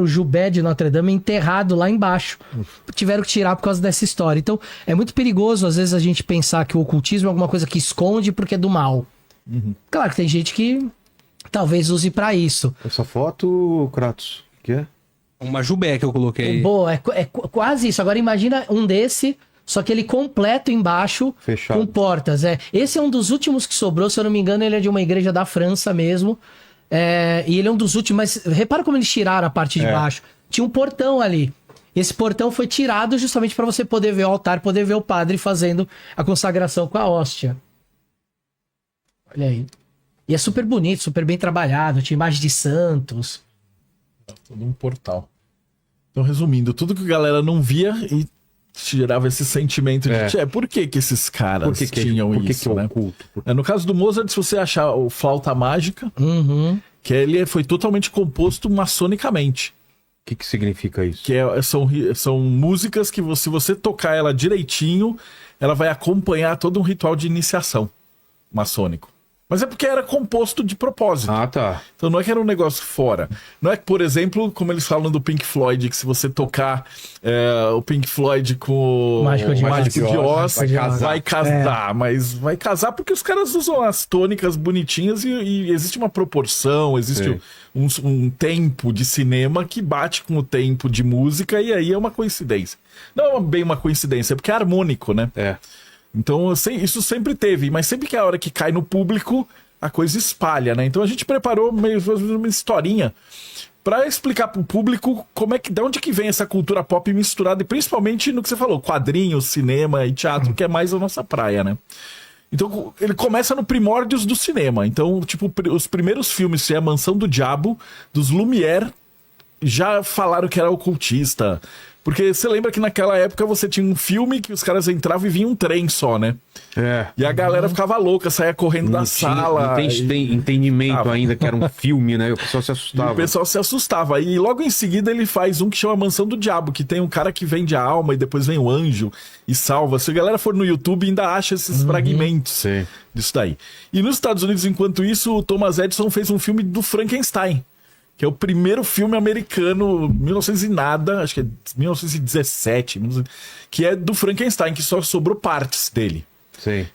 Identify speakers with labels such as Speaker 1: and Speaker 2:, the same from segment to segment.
Speaker 1: o Jubé de Notre Dame enterrado lá embaixo. Tiveram que tirar por causa dessa história. Então, é muito perigoso, às vezes, a gente pensar que o ocultismo é alguma coisa que esconde porque é do mal. Claro que tem gente que talvez use pra isso.
Speaker 2: Essa foto, Kratos, que é?
Speaker 3: Uma Jubé que eu coloquei.
Speaker 1: Boa, é quase isso. Agora imagina um desse, só que ele completo embaixo,
Speaker 2: Fechado.
Speaker 1: com portas. Esse é um dos últimos que sobrou, se eu não me engano, ele é de uma igreja da França mesmo. E ele é um dos últimos, mas repara como eles tiraram a parte de baixo. Tinha um portão ali. Esse portão foi tirado justamente para você poder ver o altar, poder ver o padre fazendo a consagração com a hóstia. Olha aí. E é super bonito, super bem trabalhado, tinha imagem de santos.
Speaker 4: Todo um portal. Então, resumindo, tudo que a galera não via e gerava esse sentimento de por que esses caras tinham isso,
Speaker 2: que
Speaker 4: né?
Speaker 2: oculto?
Speaker 4: No caso do Mozart, se você achar o Flauta Mágica, que ele foi totalmente composto maçonicamente.
Speaker 2: O que significa isso?
Speaker 4: Que são músicas que, se você tocar ela direitinho, ela vai acompanhar todo um ritual de iniciação maçônico. Mas é porque era composto de propósito.
Speaker 2: Ah, tá.
Speaker 4: Então não é que era um negócio fora. Não é que, por exemplo, como eles falam do Pink Floyd, que se você tocar o Pink Floyd com o
Speaker 1: Mágico de
Speaker 4: Oz,
Speaker 2: vai casar.
Speaker 4: vai casar. Mas vai casar porque os caras usam as tônicas bonitinhas e existe uma proporção, existe um tempo de cinema que bate com o tempo de música e aí é uma coincidência. Não é bem uma coincidência, é porque é harmônico, né? Então, isso sempre teve, mas sempre que é a hora que cai no público, a coisa espalha, né? Então a gente preparou meio uma historinha para explicar pro público de onde que vem essa cultura pop misturada, e principalmente no que você falou, quadrinhos, cinema e teatro, que é mais a nossa praia, né? Então, ele começa no primórdios do cinema. Então, tipo, os primeiros filmes, que é a Mansão do Diabo, dos Lumière, já falaram que era ocultista. Porque você lembra que naquela época você tinha um filme que os caras entravam e vinha um trem só, né? E a galera ficava louca, saía correndo da sala.
Speaker 2: Não tem entendimento ainda que era um filme, né? O pessoal se assustava.
Speaker 4: O pessoal se assustava. E logo em seguida ele faz um que chama Mansão do Diabo, que tem um cara que vende a alma e depois vem o anjo e salva. Se a galera for no YouTube, ainda acha esses fragmentos disso daí. E nos Estados Unidos, enquanto isso, o Thomas Edison fez um filme do Frankenstein, que é o primeiro filme americano, 1900 e nada, acho que é 1917, que é do Frankenstein, que só sobrou partes dele.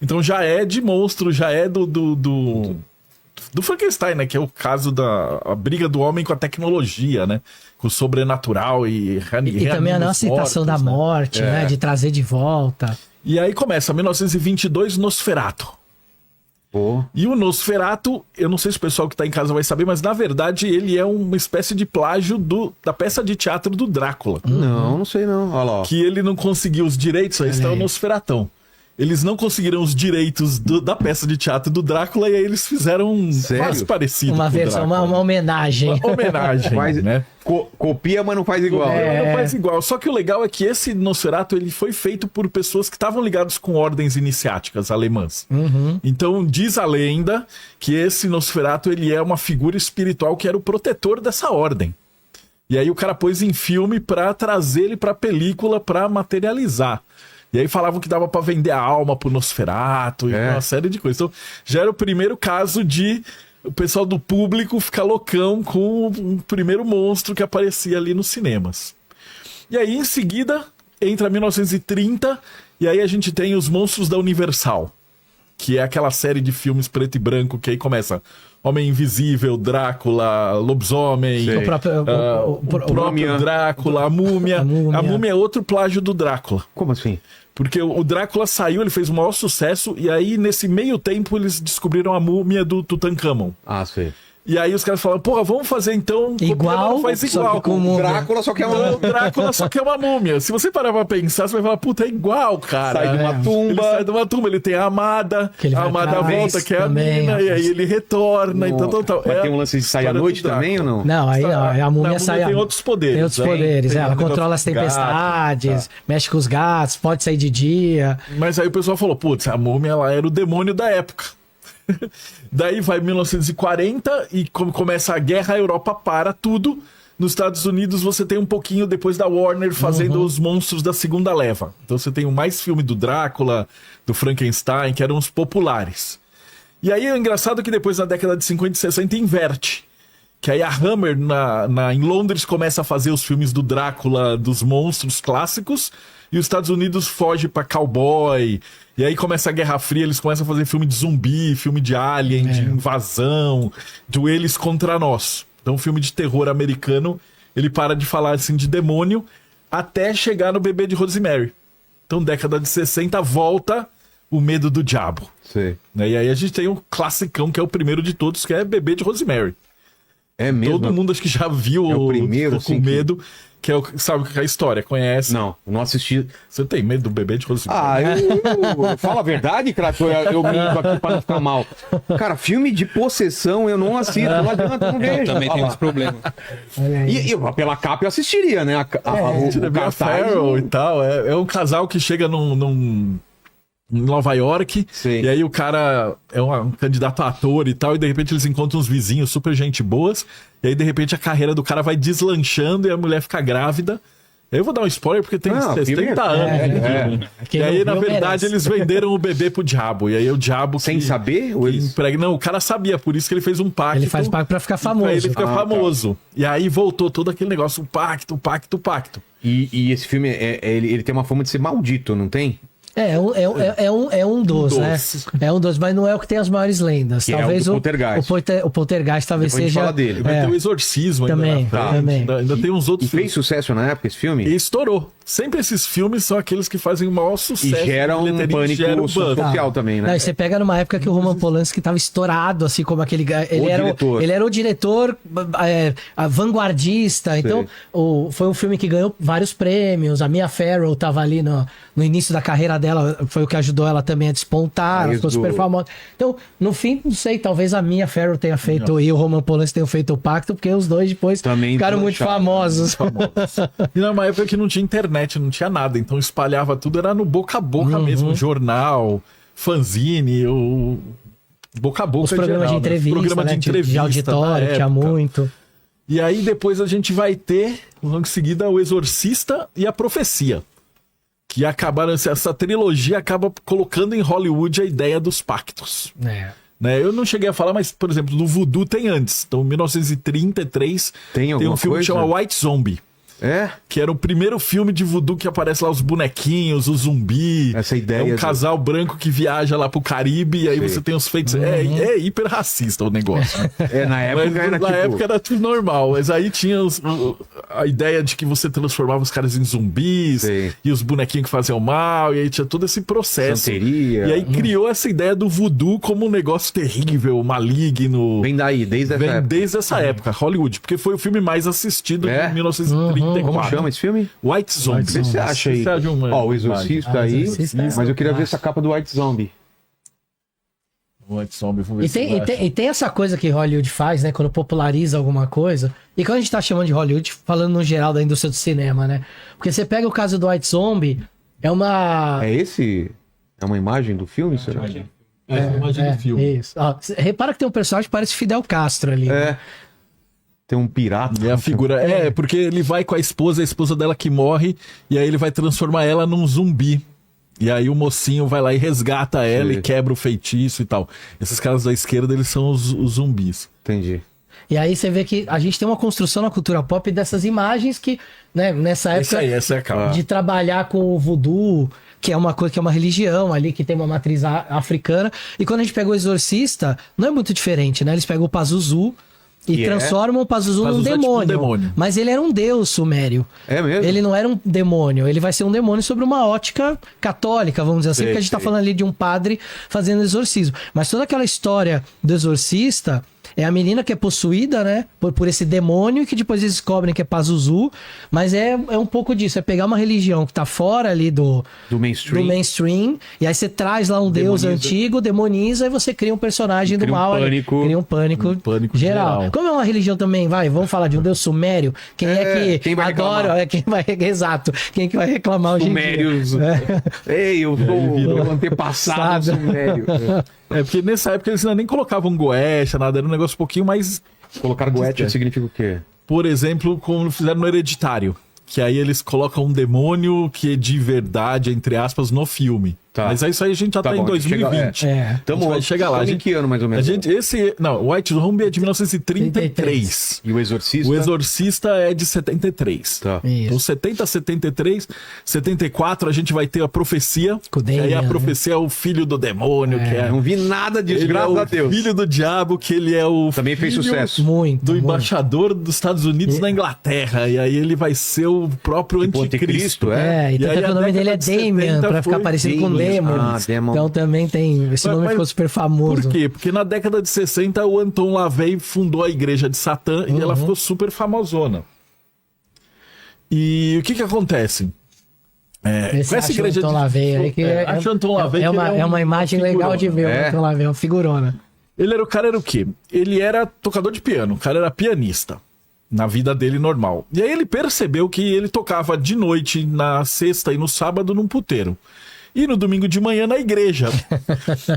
Speaker 4: Então já é de monstro, já é do Frankenstein, né? Que é o caso da briga do homem com a tecnologia, né? Com o sobrenatural e
Speaker 1: também a não aceitação da morte, né? De trazer de volta.
Speaker 4: E aí começa, 1922, Nosferatu. E o Nosferatu, eu não sei se o pessoal que tá em casa vai saber, mas na verdade ele é uma espécie de plágio da peça de teatro do Drácula.
Speaker 2: Não sei não. Olha lá.
Speaker 4: Que ele não conseguiu os direitos, aí está o Nosferatão. Eles não conseguiram os direitos da peça de teatro do Drácula e aí eles fizeram quase parecido.
Speaker 1: Uma versão, uma homenagem.
Speaker 4: Uma homenagem, né?
Speaker 2: Copia, mas não faz igual.
Speaker 4: Não faz igual. Só que o legal é que esse Nosferatu ele foi feito por pessoas que estavam ligadas com ordens iniciáticas alemãs. Então diz a lenda que esse Nosferatu ele é uma figura espiritual que era o protetor dessa ordem. E aí o cara pôs em filme pra trazer ele pra película pra materializar. E aí falavam que dava pra vender a alma pro Nosferatu e uma série de coisas. Então já era o primeiro caso de o pessoal do público ficar loucão com o primeiro monstro que aparecia ali nos cinemas. E aí em seguida entra 1930 e aí a gente tem os Monstros da Universal, que é aquela série de filmes preto e branco que aí começa Homem Invisível, Drácula, Lobisomem, o próprio Drácula, a Múmia. A Múmia é outro plágio do Drácula.
Speaker 2: Como assim?
Speaker 4: Porque o Drácula saiu, ele fez o maior sucesso, e aí nesse meio tempo eles descobriram a múmia do Tutankhamon.
Speaker 2: Sei.
Speaker 4: E aí os caras falaram, porra, vamos fazer então...
Speaker 1: Igual,
Speaker 4: faz igual.
Speaker 1: O
Speaker 2: Drácula só quer uma...
Speaker 4: O Drácula só quer uma múmia. Se você parar pra pensar, você vai falar, puta, é igual, cara.
Speaker 2: Sai de uma tumba.
Speaker 4: Ele sai de uma tumba, ele tem a amada, a amada volta, que é a mina, e aí ele retorna, e tal.
Speaker 2: Mas tem um lance de sair à noite também ou não?
Speaker 1: Não, aí não, a múmia sai...
Speaker 4: tem outros poderes.
Speaker 1: Tem outros poderes, ela controla as tempestades, mexe com os gatos, pode sair de dia.
Speaker 4: Mas aí o pessoal falou, putz, a múmia ela era o demônio da época. Daí vai 1940 e começa a guerra, a Europa para tudo. Nos Estados Unidos você tem um pouquinho depois da Warner fazendo os monstros da segunda leva. Então você tem mais filme do Drácula, do Frankenstein, que eram os populares. E aí é engraçado que depois na década de 50 e 60 inverte. Que aí a Hammer, em Londres, começa a fazer os filmes do Drácula, dos monstros clássicos, e os Estados Unidos foge pra cowboy, e aí começa a Guerra Fria, eles começam a fazer filme de zumbi, filme de alien, de invasão, do eles contra nós. Então o filme de terror americano, ele para de falar assim de demônio, até chegar no Bebê de Rosemary. Então década de 60 volta o medo do diabo.
Speaker 2: Sei.
Speaker 4: Né? E aí a gente tem um classicão, que é o primeiro de todos, que é Bebê de Rosemary.
Speaker 2: É mesmo?
Speaker 4: Todo mundo acho que já viu
Speaker 2: É o primeiro,
Speaker 4: Ficou com
Speaker 2: assim,
Speaker 4: medo, que é o, sabe que é a história, conhece?
Speaker 2: Não, eu não assisti.
Speaker 4: Você tem medo do Bebê de Rosemary?
Speaker 2: Ah, eu falo a verdade, Crato, eu minto aqui pra não ficar mal. Cara, filme de possessão eu não assisto, não adianta, eu não vejo.
Speaker 3: Também tem esse problema.
Speaker 2: E pela capa eu assistiria, né?
Speaker 4: O Farrell e tal. É um casal que chega em Nova York,
Speaker 2: Sim.
Speaker 4: e aí o cara é um candidato a ator e tal, e de repente eles encontram uns vizinhos super gente boas, e aí de repente a carreira do cara vai deslanchando e a mulher fica grávida. Eu vou dar um spoiler porque tem 70 anos. E aí, na verdade, eles venderam o bebê pro diabo. E aí o diabo...
Speaker 2: Sem saber? Ou eles...
Speaker 4: Não, o cara sabia, por isso que ele fez um pacto.
Speaker 1: Ele faz pacto pra ficar famoso.
Speaker 4: Pra ele ficar famoso. Tá. E aí voltou todo aquele negócio, o pacto.
Speaker 2: E esse filme, ele tem uma fama de ser maldito, não tem?
Speaker 1: É um dos, né? É um dos, mas não é o que tem as maiores lendas.
Speaker 2: Que
Speaker 1: talvez
Speaker 2: é o Poltergeist.
Speaker 1: O Poltergeist talvez
Speaker 2: Depois
Speaker 1: seja.
Speaker 2: A gente fala dele.
Speaker 4: Vai ter o Exorcismo
Speaker 1: também, também.
Speaker 4: Ainda tem uns outros
Speaker 2: filmes. Fez sucesso na época esse filme?
Speaker 4: E estourou. Sempre esses filmes são aqueles que fazem o maior sucesso.
Speaker 2: E geram um pânico social também, né?
Speaker 1: Não, você pega numa época que o Roman Polanski tava estourado, assim como aquele... Ele era o diretor vanguardista. Então, foi um filme que ganhou vários prêmios. A Mia Farrow tava ali no início da carreira dela, foi o que ajudou ela também a despontar. Ela ficou super famosa. Então, no fim, não sei, talvez a Mia Farrow tenha feito e o Roman Polanski tenham feito o pacto, porque os dois depois também ficaram muito famosos.
Speaker 4: E numa época que não tinha internet, não tinha nada, então espalhava tudo, era no boca a boca mesmo, jornal, fanzine, o boca a boca.
Speaker 1: Os programas
Speaker 4: geral,
Speaker 1: de entrevista,
Speaker 4: programa
Speaker 1: né?
Speaker 4: de entrevista,
Speaker 1: de auditório, tinha muito.
Speaker 4: E aí depois a gente vai ter, logo em seguida, o Exorcista e a Profecia. Que acabaram, essa trilogia acaba colocando em Hollywood a ideia dos pactos. Né? Eu não cheguei a falar, mas, por exemplo, no Voodoo tem antes. Então, em 1933, tem um filme que chama White Zombie. Que era o primeiro filme de voodoo que aparece lá os bonequinhos, o zumbi.
Speaker 2: Essa ideia.
Speaker 4: É um casal branco que viaja lá pro Caribe e aí você tem os feitos. É hiper racista o negócio. Né?
Speaker 2: Na época
Speaker 4: na época era tudo normal. Mas aí tinha a ideia de que você transformava os caras em zumbis e os bonequinhos que faziam mal. E aí tinha todo esse processo.
Speaker 2: Santeria.
Speaker 4: E aí criou essa ideia do voodoo como um negócio terrível, maligno.
Speaker 2: Vem daí, desde essa época.
Speaker 4: Desde essa época, Hollywood. Porque foi o filme mais assistido em 1930.
Speaker 2: Como chama esse filme?
Speaker 4: White Zombie.
Speaker 2: O que você acha aí? O Exorcista aí. Mas eu queria ver essa capa do White Zombie.
Speaker 4: White Zombie, vamos ver
Speaker 1: e tem essa coisa que Hollywood faz, né? Quando populariza alguma coisa. E quando a gente tá chamando de Hollywood, falando no geral da indústria do cinema, né? Porque você pega o caso do White Zombie, é uma...
Speaker 2: É uma imagem do filme, será?
Speaker 4: É uma imagem do filme.
Speaker 1: Isso. Ó, repara que tem um personagem que parece Fidel Castro ali.
Speaker 2: Tem um pirata.
Speaker 4: E a figura... porque ele vai com a esposa dela que morre, e aí ele vai transformar ela num zumbi. E aí o mocinho vai lá e resgata ela e quebra o feitiço e tal. Esses caras da esquerda, eles são os zumbis.
Speaker 2: Entendi.
Speaker 1: E aí você vê que a gente tem uma construção na cultura pop dessas imagens que, né, nessa época
Speaker 4: essa é a cara.
Speaker 1: De trabalhar com o voodoo, que é uma coisa, que é uma religião ali, que tem uma matriz africana. E quando a gente pega o Exorcista, não é muito diferente, né? Eles pegam o Pazuzu e transformam o Pazuzu num demônio. Tipo um demônio. Mas ele era um deus sumério.
Speaker 2: É mesmo?
Speaker 1: Ele não era um demônio. Ele vai ser um demônio sobre uma ótica católica, vamos dizer assim, porque a gente tá falando ali de um padre fazendo exorcismo. Mas toda aquela história do exorcista é a menina que é possuída, né, por esse demônio, que depois eles descobrem que é Pazuzu. Mas é um pouco disso. É pegar uma religião que tá fora ali do mainstream, e aí você traz lá um deus antigo, demoniza, e você cria um personagem do mal. Cria um pânico geral. Como é uma religião também, vamos falar de um deus sumério. Quem vai adora, exato. Quem que vai reclamar hoje em dia?
Speaker 2: Sumérios. Ei, eu sou o antepassado sumério.
Speaker 4: Porque nessa época eles ainda nem colocavam goetia, nada, era um negócio um pouquinho mais...
Speaker 2: Colocar goetia significa o quê?
Speaker 4: Por exemplo, como fizeram no Hereditário, que aí eles colocam um demônio que é de verdade, entre aspas, no filme.
Speaker 2: Tá.
Speaker 4: Mas isso aí a gente já tá em
Speaker 2: bom,
Speaker 4: 2020.
Speaker 1: É.
Speaker 4: A gente vai chegar lá.
Speaker 2: Em que ano, mais ou menos?
Speaker 4: O White Zombie é de 1933.
Speaker 2: E o Exorcista?
Speaker 4: O Exorcista é de 73.
Speaker 2: Tá.
Speaker 1: Isso.
Speaker 4: Então, 70, 73, 74 a gente vai ter a Profecia.
Speaker 1: Com o
Speaker 4: Que aí
Speaker 1: Damien,
Speaker 4: a
Speaker 1: né?
Speaker 4: Profecia é o filho do demônio, que é...
Speaker 2: Não vi nada disso,
Speaker 4: Ele é
Speaker 2: graças
Speaker 4: o
Speaker 2: a Deus.
Speaker 4: filho do diabo, que ele é o
Speaker 2: Também fez
Speaker 4: filho
Speaker 2: sucesso.
Speaker 1: Muito.
Speaker 4: do
Speaker 1: muito.
Speaker 4: embaixador dos Estados Unidos na Inglaterra. E aí ele vai ser o próprio
Speaker 2: Tipo
Speaker 4: anticristo.
Speaker 1: É, e
Speaker 4: E
Speaker 1: tanto
Speaker 4: aí
Speaker 1: que
Speaker 4: a
Speaker 1: o nome dele é
Speaker 4: década de
Speaker 1: Damien,
Speaker 4: 70
Speaker 1: pra ficar
Speaker 4: foi
Speaker 1: parecido com
Speaker 2: Damien.
Speaker 1: Demon.
Speaker 2: Ah, Demon.
Speaker 1: Então também tem. Esse nome
Speaker 4: Mas
Speaker 1: ficou super famoso.
Speaker 4: Por quê? Porque na década de 60 o Anton LaVey fundou a igreja de Satã e ela ficou super famosona. E o que acontece?
Speaker 1: Esse Anton LaVey aí, que
Speaker 4: acho Anton LaVey
Speaker 1: é
Speaker 4: que
Speaker 1: uma,
Speaker 4: ele
Speaker 1: é uma imagem legal de ver o Anton LaVey, é uma figurona.
Speaker 4: O cara era o quê? Ele era tocador de piano, o cara era pianista na vida dele normal. E aí ele percebeu que ele tocava de noite, na sexta e no sábado num puteiro. E no domingo de manhã na igreja.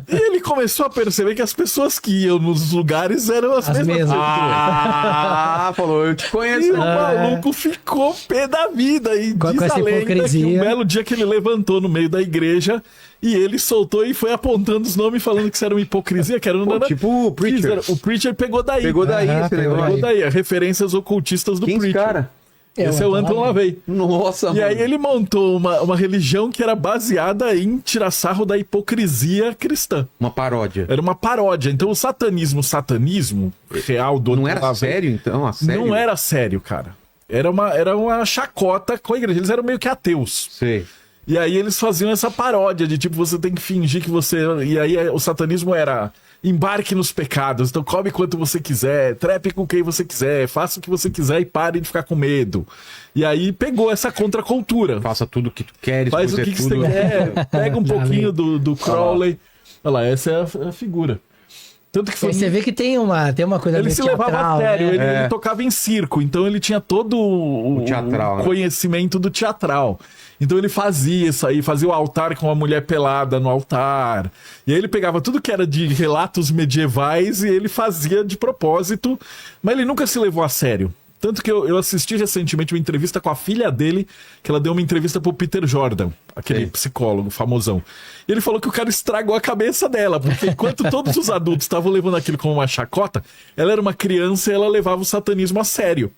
Speaker 4: E ele começou a perceber que as pessoas que iam nos lugares eram as mesmas
Speaker 1: mesmas.
Speaker 4: pessoas.
Speaker 2: Falou, eu te conheço.
Speaker 4: E o maluco ficou pé da vida. E
Speaker 1: Com
Speaker 4: diz
Speaker 1: essa
Speaker 4: a lenda que
Speaker 1: hipocrisia.
Speaker 4: um belo dia que ele levantou no meio da igreja e ele soltou e foi apontando os nomes, falando que isso era uma hipocrisia, que era um...
Speaker 2: Tipo o Preacher.
Speaker 4: O Preacher pegou daí.
Speaker 2: Pegou daí
Speaker 1: Aham,
Speaker 2: esse
Speaker 1: pegou
Speaker 2: negócio.
Speaker 4: Pegou daí, referências ocultistas do
Speaker 2: Quem esse
Speaker 4: Preacher.
Speaker 2: cara?
Speaker 4: Esse é o Anton LaVey.
Speaker 2: Nossa,
Speaker 4: E aí ele montou uma religião que era baseada em tirar sarro da hipocrisia cristã.
Speaker 2: Uma paródia.
Speaker 4: Era uma paródia. Então o satanismo real do
Speaker 2: Não
Speaker 4: Anton
Speaker 2: era
Speaker 4: LaVey,
Speaker 2: sério, então? A sério?
Speaker 4: não era sério, cara. Era uma chacota com a igreja. Eles eram meio que ateus.
Speaker 2: Sei.
Speaker 4: E aí eles faziam essa paródia de tipo, você tem que fingir que você... E aí o satanismo era... Embarque nos pecados, então come quanto você quiser, trepe com quem você quiser, faça o que você quiser e pare de ficar com medo. E aí pegou essa contracultura.
Speaker 2: Faça tudo o que tu queres,
Speaker 4: Faz o
Speaker 2: pois
Speaker 4: que,
Speaker 2: é
Speaker 4: que
Speaker 2: tudo...
Speaker 4: você quer, pega um pouquinho do Crowley. Olha lá, essa é a figura. Tanto que foi...
Speaker 1: Aí você vê que tem uma coisa
Speaker 4: Ele
Speaker 1: meio
Speaker 4: se levava
Speaker 1: teatral,
Speaker 4: a sério,
Speaker 1: né?
Speaker 4: ele tocava em circo, então ele tinha todo o
Speaker 2: teatral, né?
Speaker 4: conhecimento do teatral. Então ele fazia isso aí, fazia o altar com uma mulher pelada no altar. E aí ele pegava tudo que era de relatos medievais e ele fazia de propósito, mas ele nunca se levou a sério. Tanto que eu assisti recentemente uma entrevista com a filha dele, que ela deu uma entrevista pro Peter Jordan, aquele psicólogo famosão. E ele falou que o cara estragou a cabeça dela, porque enquanto todos os adultos estavam levando aquilo como uma chacota, ela era uma criança e ela levava o satanismo a sério.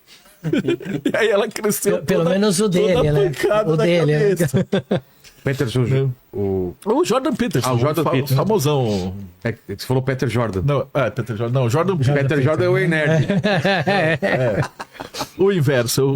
Speaker 4: E aí ela cresceu
Speaker 1: Pelo menos o dele, né?
Speaker 4: pancada
Speaker 1: O
Speaker 4: na
Speaker 1: dele, né?
Speaker 4: cabeça.
Speaker 2: Peter Jordan. O
Speaker 4: Jordan Peterson.
Speaker 2: o Jordan Peterson.
Speaker 4: Famosão.
Speaker 2: É que você falou Peter Jordan.
Speaker 4: Não, Peter Jordan. Não, Jordan Peterson.
Speaker 2: Peter Jordan é o nerd.
Speaker 4: O inverso,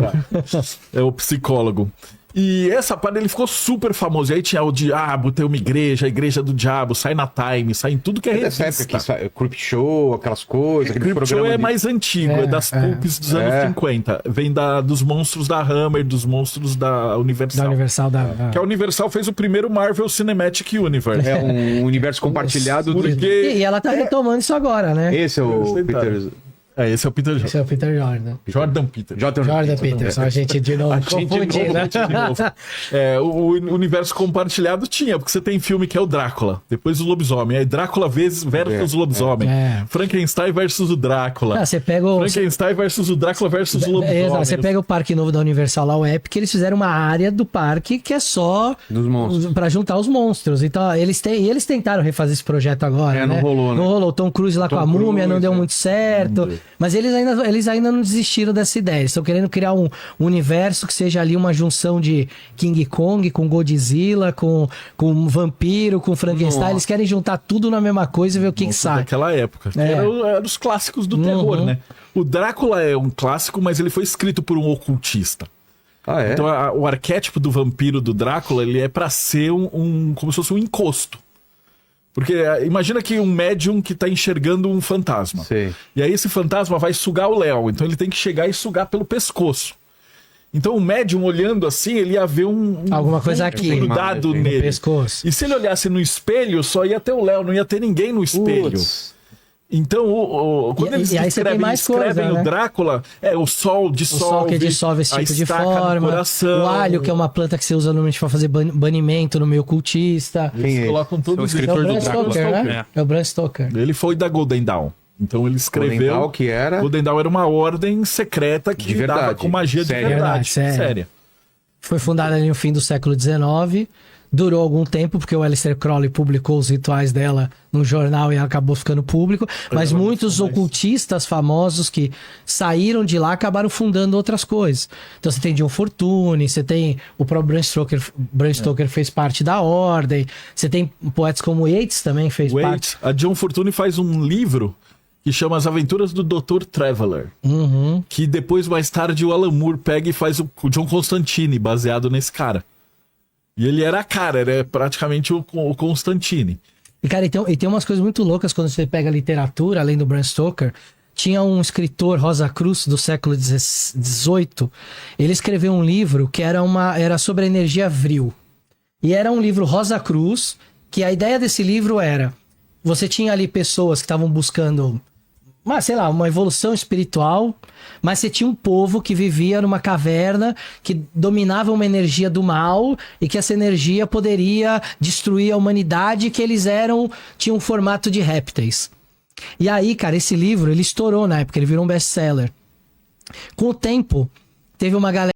Speaker 4: é o psicólogo. E essa parte ele ficou super famoso. E aí tinha o diabo, tem uma igreja, a igreja do diabo, sai na Time, sai em tudo que é
Speaker 2: Dessa
Speaker 4: revista.
Speaker 2: época que Creep Show, aquelas coisas, aquele
Speaker 4: Creep Show
Speaker 2: programa
Speaker 4: é
Speaker 2: de...
Speaker 4: mais antigo, é das pulps dos anos 50. Vem dos monstros da Hammer, dos monstros da Universal.
Speaker 1: Da Universal
Speaker 4: Que a Universal fez o primeiro Marvel Cinematic Universe.
Speaker 2: É um universo compartilhado.
Speaker 4: Porque...
Speaker 1: E ela tá retomando isso agora, né?
Speaker 2: Esse é o
Speaker 4: Eles tentaram.
Speaker 2: Peter...
Speaker 4: Esse é o Peter
Speaker 1: Esse
Speaker 4: Jordan.
Speaker 1: é o Peter Jordan.
Speaker 4: Jordan Peter.
Speaker 1: Jordan Peterson, a gente de novo confundindo.
Speaker 4: O universo compartilhado tinha, porque você tem filme que é o Drácula, depois o lobisomem, aí Drácula versus o lobisomem, Frankenstein versus o Drácula,
Speaker 1: Você pega o...
Speaker 4: Frankenstein versus o Drácula versus o lobisomem.
Speaker 1: Exato, você pega o Parque Novo da Universal lá, o Epic, eles fizeram uma área do parque que é só
Speaker 2: Dos monstros.
Speaker 1: pra juntar os monstros. Então, eles tentaram refazer esse projeto agora, né?
Speaker 2: Não rolou, né?
Speaker 1: Não rolou. Tom Cruise lá com a múmia, não deu muito certo. Mas eles ainda não desistiram dessa ideia. Eles estão querendo criar um universo que seja ali uma junção de King Kong com Godzilla, com vampiro, com Frankenstein.
Speaker 2: Nossa.
Speaker 1: Eles querem juntar tudo na mesma coisa e ver o que sai.
Speaker 4: Daquela época. Que
Speaker 1: É.
Speaker 4: era os clássicos do terror, né? O Drácula é um clássico, mas ele foi escrito por um ocultista.
Speaker 2: Ah, é?
Speaker 4: Então o arquétipo do vampiro do Drácula, ele é pra ser como se fosse um encosto. Porque imagina que um médium que tá enxergando um fantasma.
Speaker 2: Sei.
Speaker 4: E aí esse fantasma vai sugar o Léo. Então ele tem que chegar e sugar pelo pescoço. Então o médium olhando assim, ele ia ver
Speaker 1: Alguma coisa aqui.
Speaker 4: grudado
Speaker 2: No
Speaker 4: nele.
Speaker 1: pescoço.
Speaker 4: E se ele olhasse no espelho, só ia ter o Léo, não ia ter ninguém no espelho.
Speaker 2: Putz.
Speaker 4: Então, quando eles
Speaker 1: E aí você tem
Speaker 4: escrevem,
Speaker 1: mais coisa, né?
Speaker 4: o Drácula, o sol dissolve.
Speaker 1: O sol que dissolve esse
Speaker 4: a
Speaker 1: tipo de
Speaker 4: estaca no
Speaker 1: forma.
Speaker 4: coração.
Speaker 1: O alho, que é uma planta que você usa normalmente pra fazer banimento no meio cultista.
Speaker 2: Quem é
Speaker 4: Eles
Speaker 2: esse?
Speaker 4: colocam
Speaker 3: É o
Speaker 4: todos
Speaker 1: É
Speaker 3: escritor
Speaker 1: o
Speaker 3: do
Speaker 1: Bram
Speaker 3: Drácula.
Speaker 1: Stoker, né? É o Bram Stoker.
Speaker 4: Ele foi da Golden Dawn. Então ele escreveu.
Speaker 2: Golden Dawn, que era?
Speaker 4: Golden Dawn era uma ordem secreta que
Speaker 2: De
Speaker 4: lidava
Speaker 2: verdade.
Speaker 4: com magia
Speaker 2: Séria.
Speaker 4: de verdade.
Speaker 1: Séria.
Speaker 4: Séria.
Speaker 1: Foi fundada ali no fim do século XIX. durou algum tempo, porque o Aleister Crowley publicou os rituais dela num jornal e acabou ficando público, mas muitos ocultistas famosos que saíram de lá acabaram fundando outras coisas. Então você tem John Fortune, você tem o próprio Bram Stoker fez parte da ordem, você tem poetas como Yeats também fez parte.
Speaker 4: A John Fortune faz um livro que chama As Aventuras do Dr. Traveler, que depois, mais tarde, o Alan Moore pega e faz o John Constantine, baseado nesse cara. E ele era praticamente o Constantine.
Speaker 1: E, cara, e tem umas coisas muito loucas quando você pega a literatura, além do Bram Stoker. Tinha um escritor, Rosa Cruz, do século XVIII. Ele escreveu um livro que era sobre a energia vril. E era um livro Rosa Cruz, que a ideia desse livro era... Você tinha ali pessoas que estavam buscando... uma evolução espiritual, mas você tinha um povo que vivia numa caverna, que dominava uma energia do mal, e que essa energia poderia destruir a humanidade, que eles tinham um formato de répteis. E aí, cara, esse livro, ele estourou na época, ele virou um best-seller. Com o tempo, teve uma galera